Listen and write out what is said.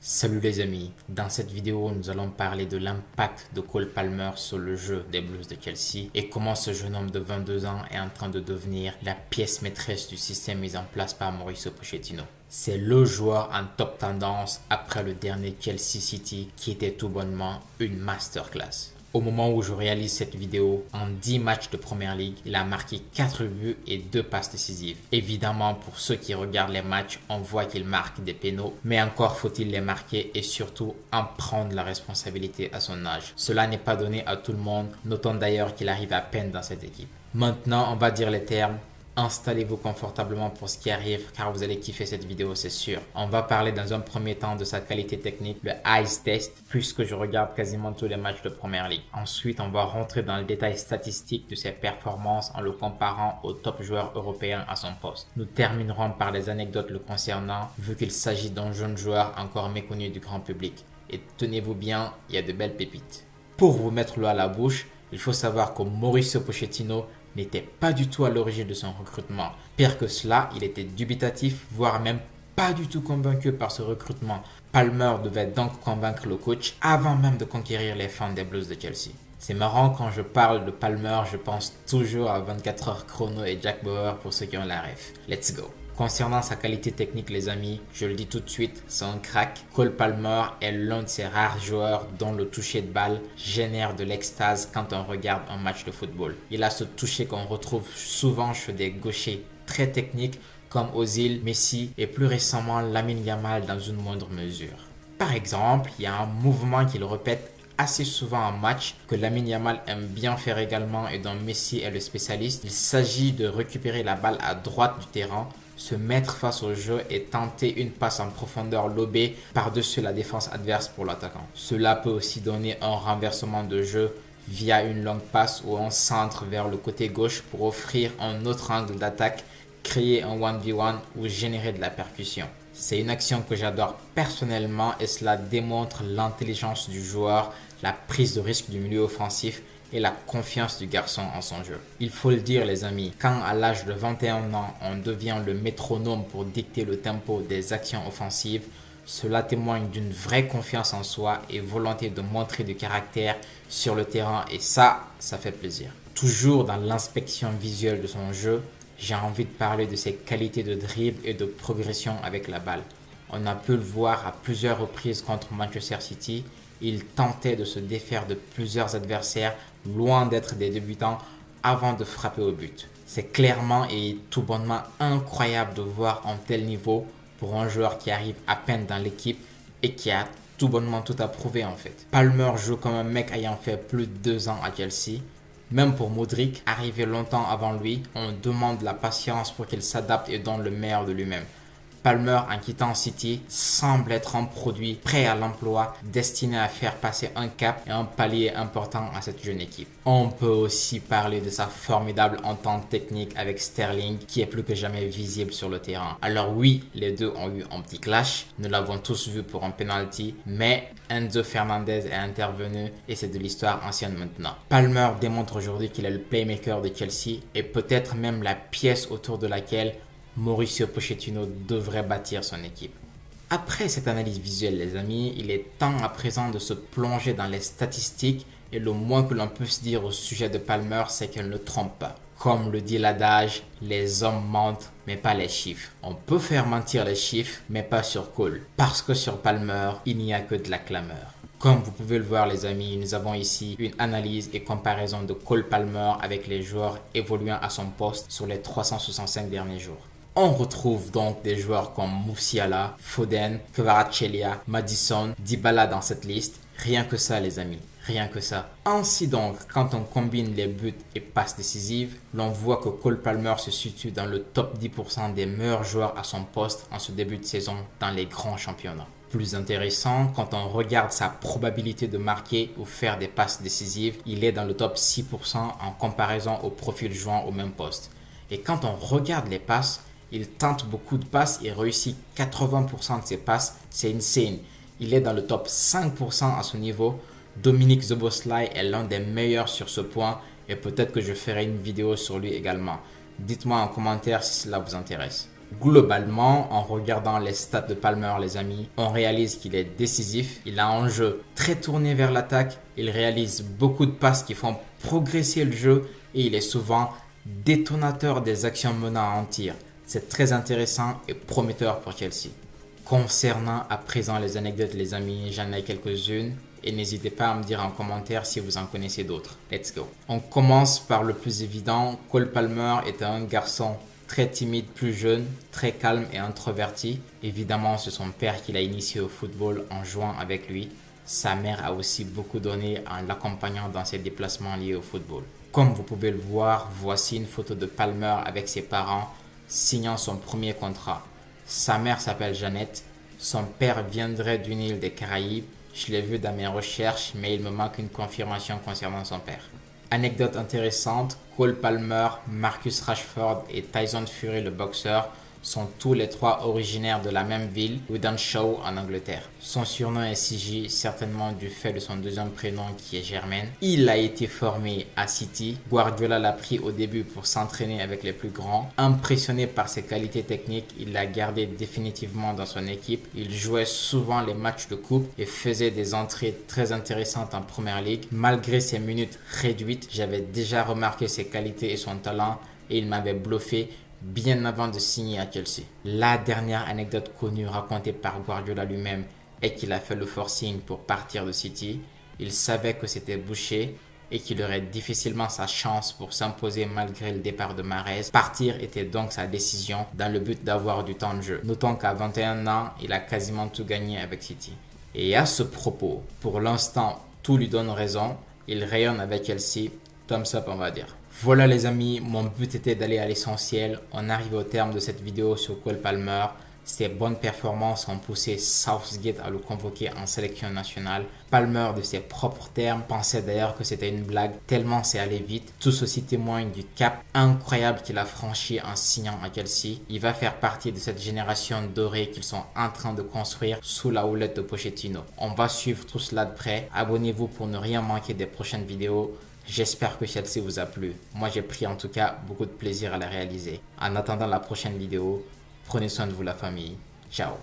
Salut les amis, dans cette vidéo nous allons parler de l'impact de Cole Palmer sur le jeu des Blues de Chelsea et comment ce jeune homme de 22 ans est en train de devenir la pièce maîtresse du système mis en place par Mauricio Pochettino. C'est le joueur en top tendance après le dernier Chelsea City qui était tout bonnement une masterclass. Au moment où je réalise cette vidéo, en 10 matchs de Première Ligue, il a marqué 4 buts et 2 passes décisives. Évidemment, pour ceux qui regardent les matchs, on voit qu'il marque des pénaux, mais encore faut-il les marquer et surtout en prendre la responsabilité à son âge. Cela n'est pas donné à tout le monde, notons d'ailleurs qu'il arrive à peine dans cette équipe. Maintenant, on va dire les termes. Installez-vous confortablement pour ce qui arrive car vous allez kiffer cette vidéo, c'est sûr. On va parler dans un premier temps de sa qualité technique, le Eyes Test, puisque je regarde quasiment tous les matchs de Première Ligue. Ensuite, on va rentrer dans le détail statistique de ses performances en le comparant aux top joueurs européens à son poste. Nous terminerons par les anecdotes le concernant, vu qu'il s'agit d'un jeune joueur encore méconnu du grand public. Et tenez-vous bien, il y a de belles pépites. Pour vous mettre l'eau à la bouche, il faut savoir que Mauricio Pochettino n'était pas du tout à l'origine de son recrutement. Pire que cela, il était dubitatif, voire même pas du tout convaincu par ce recrutement. Palmer devait donc convaincre le coach avant même de conquérir les fans des Blues de Chelsea. C'est marrant, quand je parle de Palmer, je pense toujours à 24 heures chrono et Jack Bauer pour ceux qui ont la ref. Let's go! Concernant sa qualité technique les amis, je le dis tout de suite, c'est un crack. Cole Palmer est l'un de ces rares joueurs dont le toucher de balle génère de l'extase quand on regarde un match de football. Il a ce toucher qu'on retrouve souvent chez des gauchers très techniques comme Ozil, Messi et plus récemment Lamine Yamal dans une moindre mesure. Par exemple, il y a un mouvement qu'il répète assez souvent en match, que Lamine Yamal aime bien faire également et dont Messi est le spécialiste. Il s'agit de récupérer la balle à droite du terrain, se mettre face au jeu et tenter une passe en profondeur lobée par-dessus la défense adverse pour l'attaquant. Cela peut aussi donner un renversement de jeu via une longue passe ou un centre vers le côté gauche pour offrir un autre angle d'attaque, créer un 1v1 ou générer de la percussion. C'est une action que j'adore personnellement et cela démontre l'intelligence du joueur, la prise de risque du milieu offensif et la confiance du garçon en son jeu. Il faut le dire les amis, quand à l'âge de 21 ans, on devient le métronome pour dicter le tempo des actions offensives, cela témoigne d'une vraie confiance en soi et volonté de montrer du caractère sur le terrain et ça fait plaisir. Toujours dans l'inspection visuelle de son jeu, j'ai envie de parler de ses qualités de dribble et de progression avec la balle. On a pu le voir à plusieurs reprises contre Manchester City. Il tentait de se défaire de plusieurs adversaires, loin d'être des débutants, avant de frapper au but. C'est clairement et tout bonnement incroyable de voir un tel niveau pour un joueur qui arrive à peine dans l'équipe et qui a tout bonnement tout à prouver en fait. Palmer joue comme un mec ayant fait plus de 2 ans à Chelsea. Même pour Modric, arrivé longtemps avant lui, on demande la patience pour qu'il s'adapte et donne le meilleur de lui-même. Palmer, en quittant City, semble être un produit prêt à l'emploi, destiné à faire passer un cap et un palier important à cette jeune équipe. On peut aussi parler de sa formidable entente technique avec Sterling, qui est plus que jamais visible sur le terrain. Alors oui, les deux ont eu un petit clash, nous l'avons tous vu pour un penalty, mais Enzo Fernandez est intervenu et c'est de l'histoire ancienne maintenant. Palmer démontre aujourd'hui qu'il est le playmaker de Chelsea et peut-être même la pièce autour de laquelle Mauricio Pochettino devrait bâtir son équipe. Après cette analyse visuelle les amis, il est temps à présent de se plonger dans les statistiques et le moins que l'on puisse dire au sujet de Palmer, c'est qu'elle ne trompe pas. Comme le dit l'adage, les hommes mentent mais pas les chiffres. On peut faire mentir les chiffres mais pas sur Cole, parce que sur Palmer, il n'y a que de la clameur. Comme vous pouvez le voir les amis, nous avons ici une analyse et comparaison de Cole Palmer avec les joueurs évoluant à son poste sur les 365 derniers jours. On retrouve donc des joueurs comme Musiala, Foden, Kvaratskhelia, Maddison, Dybala dans cette liste. Rien que ça les amis, rien que ça. Ainsi donc, quand on combine les buts et passes décisives, l'on voit que Cole Palmer se situe dans le top 10% des meilleurs joueurs à son poste en ce début de saison dans les grands championnats. Plus intéressant, quand on regarde sa probabilité de marquer ou faire des passes décisives, il est dans le top 6% en comparaison au profil jouant au même poste. Et quand on regarde les passes, il tente beaucoup de passes et réussit 80% de ses passes, c'est insane. Il est dans le top 5% à ce niveau. Dominik Szoboszlai est l'un des meilleurs sur ce point et peut-être que je ferai une vidéo sur lui également. Dites-moi en commentaire si cela vous intéresse. Globalement, en regardant les stats de Palmer, les amis, on réalise qu'il est décisif. Il a un jeu très tourné vers l'attaque. Il réalise beaucoup de passes qui font progresser le jeu et il est souvent détonateur des actions menant à un tir. C'est très intéressant et prometteur pour Chelsea. Concernant à présent les anecdotes, les amis, j'en ai quelques-unes et n'hésitez pas à me dire en commentaire si vous en connaissez d'autres. Let's go. On commence par le plus évident. Cole Palmer était un garçon très timide, plus jeune, très calme et introverti. Évidemment, c'est son père qui l'a initié au football en jouant avec lui. Sa mère a aussi beaucoup donné en l'accompagnant dans ses déplacements liés au football. Comme vous pouvez le voir, voici une photo de Palmer avec ses parents signant son premier contrat. Sa mère s'appelle Jeannette. Son père viendrait d'une île des Caraïbes. Je l'ai vu dans mes recherches, mais il me manque une confirmation concernant son père. Anecdote intéressante, Cole Palmer, Marcus Rashford et Tyson Fury le boxeur sont tous les trois originaires de la même ville, Wythenshawe en Angleterre. Son surnom est CJ, certainement du fait de son deuxième prénom qui est Jermaine. Il a été formé à City. Guardiola l'a pris au début pour s'entraîner avec les plus grands. Impressionné par ses qualités techniques, il l'a gardé définitivement dans son équipe. Il jouait souvent les matchs de coupe et faisait des entrées très intéressantes en Premier League. Malgré ses minutes réduites, j'avais déjà remarqué ses qualités et son talent et il m'avait bluffé bien avant de signer à Chelsea. La dernière anecdote connue racontée par Guardiola lui-même est qu'il a fait le forcing pour partir de City. Il savait que c'était bouché et qu'il aurait difficilement sa chance pour s'imposer malgré le départ de Mahrez. Partir était donc sa décision dans le but d'avoir du temps de jeu. Notons qu'à 21 ans, il a quasiment tout gagné avec City. Et à ce propos, pour l'instant, tout lui donne raison. Il rayonne avec Chelsea. Thumbs up, on va dire. Voilà les amis, mon but était d'aller à l'essentiel. On arrive au terme de cette vidéo sur Cole Palmer. Ses bonnes performances ont poussé Southgate à le convoquer en sélection nationale. Palmer, de ses propres termes, pensait d'ailleurs que c'était une blague tellement c'est allé vite. Tout ceci témoigne du cap incroyable qu'il a franchi en signant à Chelsea. Il va faire partie de cette génération dorée qu'ils sont en train de construire sous la houlette de Pochettino. On va suivre tout cela de près. Abonnez-vous pour ne rien manquer des prochaines vidéos. J'espère que Chelsea vous a plu. Moi, j'ai pris en tout cas beaucoup de plaisir à la réaliser. En attendant la prochaine vidéo, prenez soin de vous la famille. Ciao.